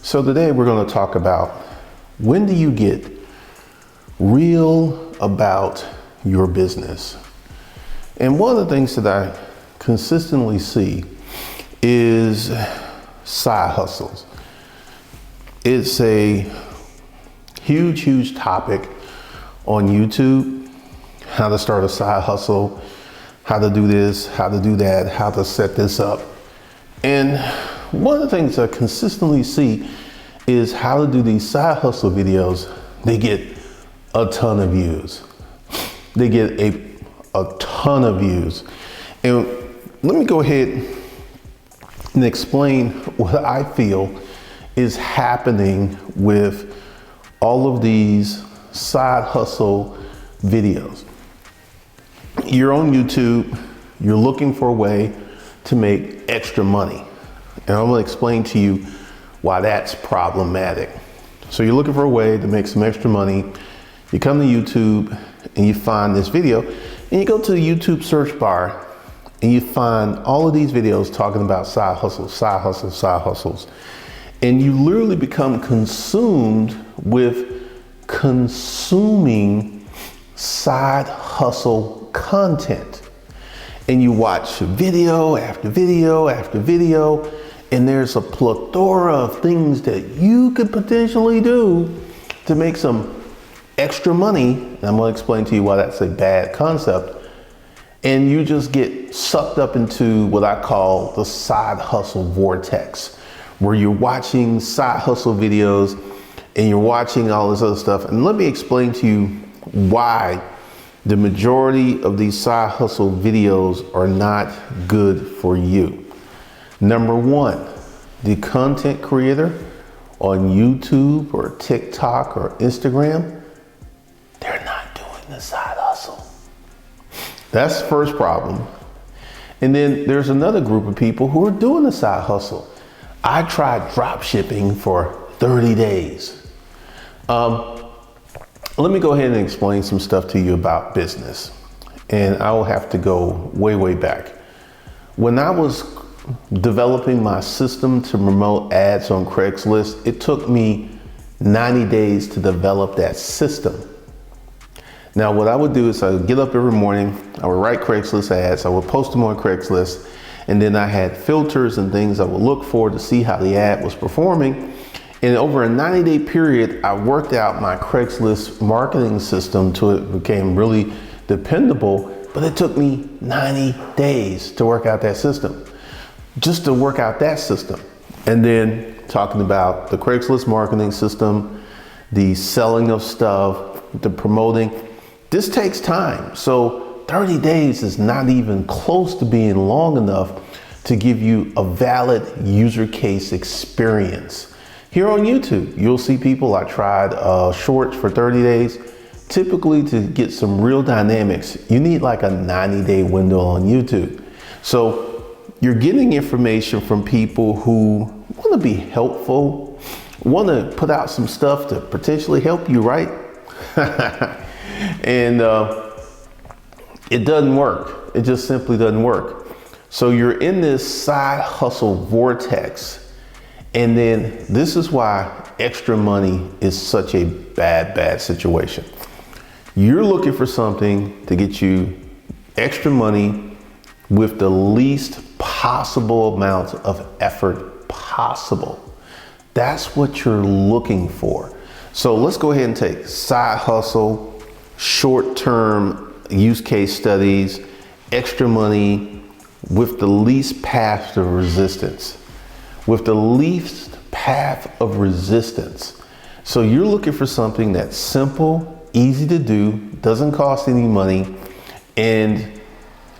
So today we're going to talk about when do you get real about your business. And one of the things that I consistently see is side hustles. It's a huge topic on YouTube. How to start a side hustle, how to do this, how to do that, how to set this up. And one of the things I consistently see is how to do these side hustle videos. They get a ton of views. They get a ton of views. And let me go ahead and explain what I feel is happening with all of these side hustle videos. You're on YouTube, you're looking for a way to make extra money. And I'm gonna explain to you why that's problematic. So you're looking for a way to make some extra money. You come to YouTube and you find this video and you go to the YouTube search bar and you find all of these videos talking about side hustles. And you literally become consumed with consuming side hustle content. And you watch video after video after video, and there's a plethora of things that you could potentially do to make some extra money. And I'm going to explain to you why that's a bad concept. And you just get sucked up into what I call the side hustle vortex, where you're watching side hustle videos and you're watching all this other stuff. And let me explain to you why the majority of these side hustle videos are not good for you. Number one, the content creator on YouTube or TikTok or Instagram, they're not doing the side hustle. That's the first problem. And then there's another group of people who are doing the side hustle. I tried drop shipping for 30 days. Let me go ahead and explain some stuff to you about business. And I will have to go way back. When I was developing my system to promote ads on Craigslist, it took me 90 days to develop that system. Now, what I would do is I would get up every morning, I would write Craigslist ads, I would post them on Craigslist, and then I had filters and things I would look for to see how the ad was performing. And over a 90-day period, I worked out my Craigslist marketing system till it became really dependable, but it took me 90 days to work out that system, just to work out that system. And then talking about the Craigslist marketing system, the selling of stuff, the promoting, this takes time. So 30 days is not even close to being long enough to give you a valid user case experience. Here on YouTube, you'll see people, I tried shorts for 30 days. Typically, to get some real dynamics, you need like a 90-day window on YouTube. So you're getting information from people who want to be helpful, want to put out some stuff to potentially help you, right? And it doesn't work. It just simply doesn't work. So you're in this side hustle vortex. And then this is why extra money is such a bad situation. You're looking for something to get you extra money with the least possible amount of effort possible. That's what you're looking for. So let's go ahead and take side hustle, short-term use case studies, extra money with the least path of resistance. With the least path of resistance. So you're looking for something that's simple, easy to do, doesn't cost any money, and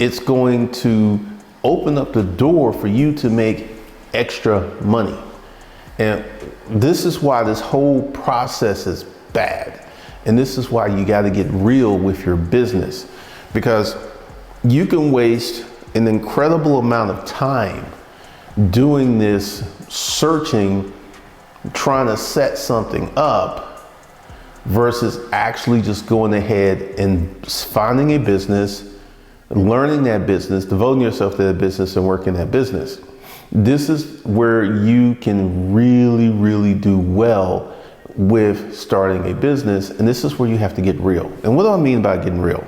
it's going to open up the door for you to make extra money. And this is why this whole process is bad. And this is why you got to get real with your business, because you can waste an incredible amount of time doing this, searching, trying to set something up, versus actually just going ahead and finding a business, learning that business, devoting yourself to that business and working that business. This is where you can really do well with starting a business. And this is where you have to get real. And what do I mean by getting real?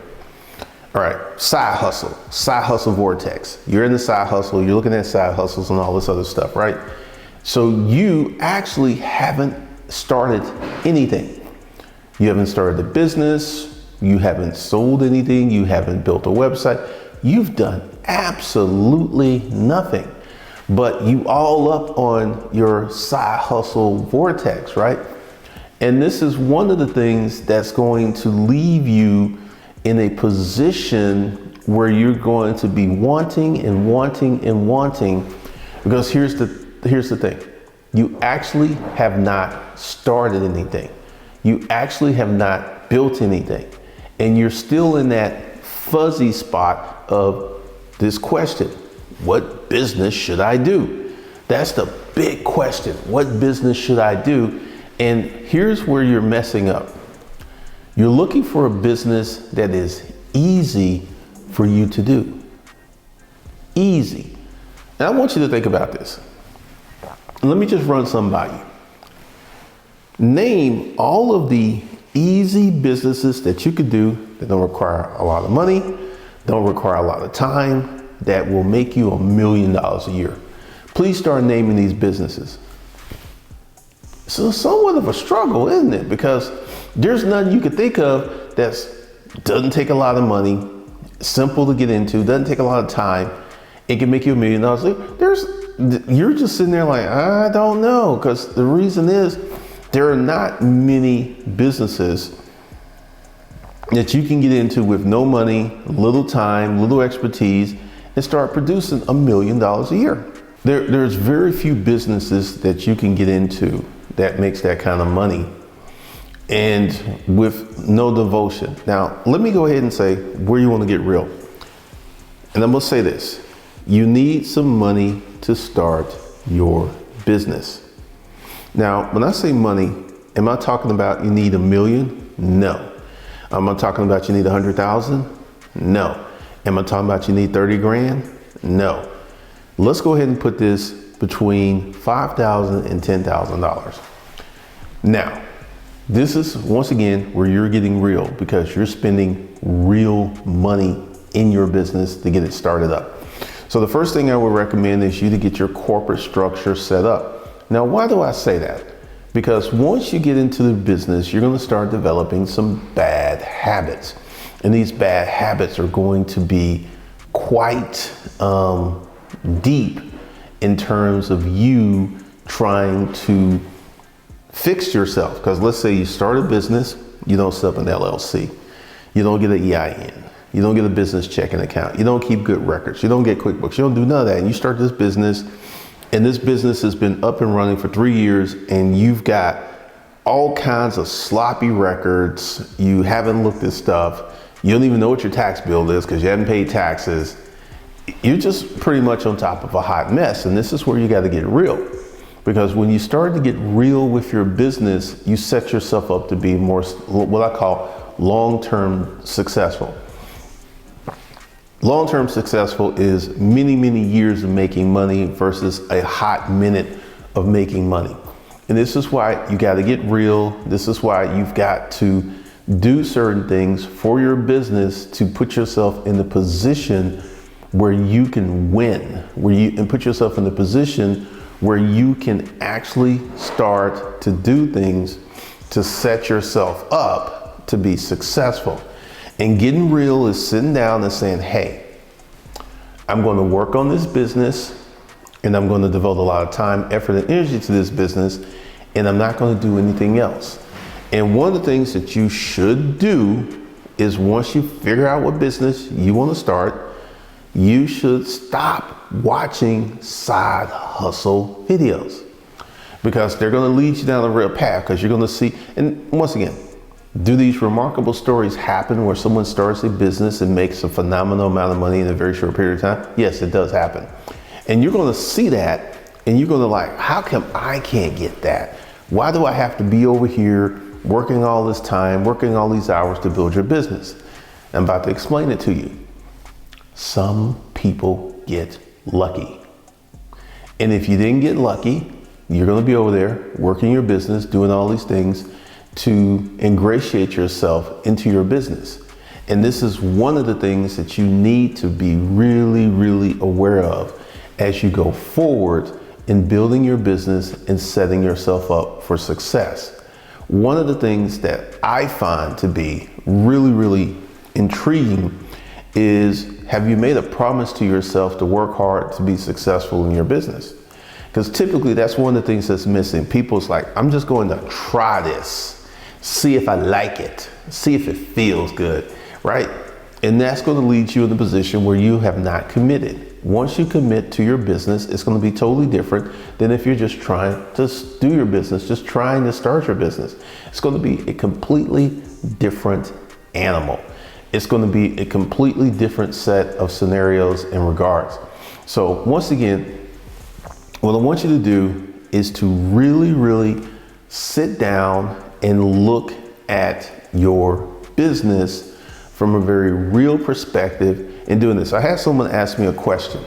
All right, side hustle vortex. You're in the side hustle, you're looking at side hustles and all this other stuff, right? So you actually haven't started anything. You haven't started a business, you haven't sold anything, you haven't built a website. You've done absolutely nothing, but you all up on your side hustle vortex, right? And this is one of the things that's going to leave you in a position where you're going to be wanting and wanting and wanting, because here's the thing. You actually have not started anything. You actually have not built anything. And you're still in that fuzzy spot of this question: what business should I do? That's the big question. What business should I do? And here's where you're messing up. You're looking for a business that is easy for you to do. Easy. And I want you to think about this. Let me just run some by you. Name all of the easy businesses that you could do that don't require a lot of money, don't require a lot of time, that will make you $1 million a year. Please start naming these businesses. So somewhat of a struggle, isn't it? Because there's nothing you could think of that doesn't take a lot of money, simple to get into, doesn't take a lot of time. It can make you $1 million. You're just sitting there like, I don't know, because the reason is there are not many businesses that you can get into with no money, little time, little expertise, and start producing $1 million a year. There's very few businesses that you can get into that makes that kind of money and with no devotion. Now, let me go ahead and say where you want to get real. And I'm going to say this: you need some money to start your business. Now, when I say money, am I talking about you need $1 million? No. Am I talking about you need 100,000? No. Am I talking about you need 30 grand? No. Let's go ahead and put this between $5,000 and $10,000. Now, this is once again where you're getting real, because you're spending real money in your business to get it started up. So the first thing I would recommend is you to get your corporate structure set up. Now, why do I say that? Because once you get into the business, you're going to start developing some bad habits. And these bad habits are going to be quite deep in terms of you trying to fix yourself. Because let's say you start a business, you don't set up an LLC, you don't get an EIN, you don't get a business checking account, you don't keep good records, you don't get QuickBooks, you don't do none of that. And you start this business, and this business has been up and running for 3 years, and you've got all kinds of sloppy records. You haven't looked at stuff. You don't even know what your tax bill is because you haven't paid taxes. You're just pretty much on top of a hot mess. And this is where you got to get real. Because when you start to get real with your business, you set yourself up to be more, what I call long-term successful. Long-term successful is many, many years of making money versus a hot minute of making money. And this is why you got to get real. This is why you've got to do certain things for your business to put yourself in the position where you can win, and put yourself in the position where you can actually start to do things to set yourself up to be successful. And getting real is sitting down and saying, hey, I'm going to work on this business, and I'm going to devote a lot of time, effort, and energy to this business, and I'm not going to do anything else. And one of the things that you should do is, once you figure out what business you want to start, you should stop watching side hustle videos, because they're going to lead you down the real path. Because you're going to see, and once again, do these remarkable stories happen where someone starts a business and makes a phenomenal amount of money in a very short period of time? Yes, it does happen. And you're going to see that, and you're going to like, how come I can't get that? Why do I have to be over here working all this time, working all these hours to build your business? I'm about to explain it to you. Some people get lucky. And if you didn't get lucky, You're going to be over there working your business, doing all these things to ingratiate yourself into your business. And this is one of the things that you need to be really, really aware of as you go forward in building your business and setting yourself up for success. One of the things that I find to be really, really intriguing is, have you made a promise to yourself to work hard to be successful in your business? Because typically that's one of the things that's missing. People's like, I'm just going to try this, see if I like it, see if it feels good, right? And that's going to lead you in a position where you have not committed. Once you commit to your business, it's going to be totally different than if you're just trying to do your business, just trying to start your business. It's going to be a completely different animal. It's going to be a completely different set of scenarios and regards. So once again, what I want you to do is to really, really sit down and look at your business from a very real perspective in doing this. I had someone ask me a question,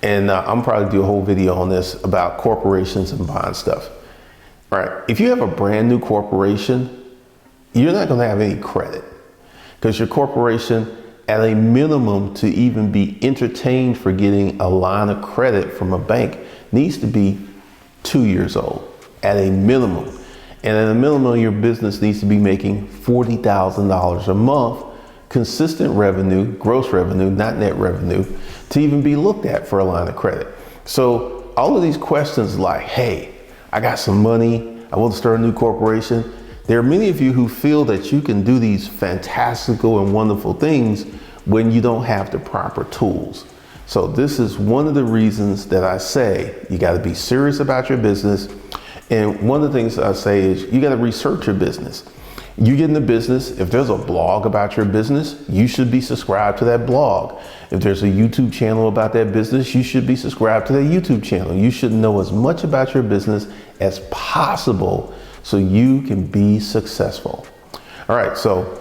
and I'm probably do a whole video on this about corporations and buying stuff. All right, if you have a brand new corporation, you're not going to have any credit because your corporation, at a minimum, to even be entertained for getting a line of credit from a bank, needs to be 2 years old at a minimum. And at a minimum, your business needs to be making $40,000 a month, consistent revenue, gross revenue, not net revenue, to even be looked at for a line of credit. So all of these questions like, hey, I got some money, I want to start a new corporation. There are many of you who feel that you can do these fantastical and wonderful things when you don't have the proper tools. So this is one of the reasons that I say you got to be serious about your business. And one of the things I say is you got to research your business. You get in the business, if there's a blog about your business, you should be subscribed to that blog. If there's a YouTube channel about that business, you should be subscribed to that YouTube channel. You should know as much about your business as possible so you can be successful. All right, so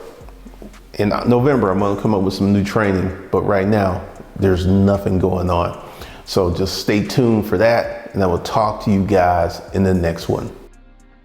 in November, I'm going to come up with some new training, but right now there's nothing going on. So just stay tuned for that, and I will talk to you guys in the next one.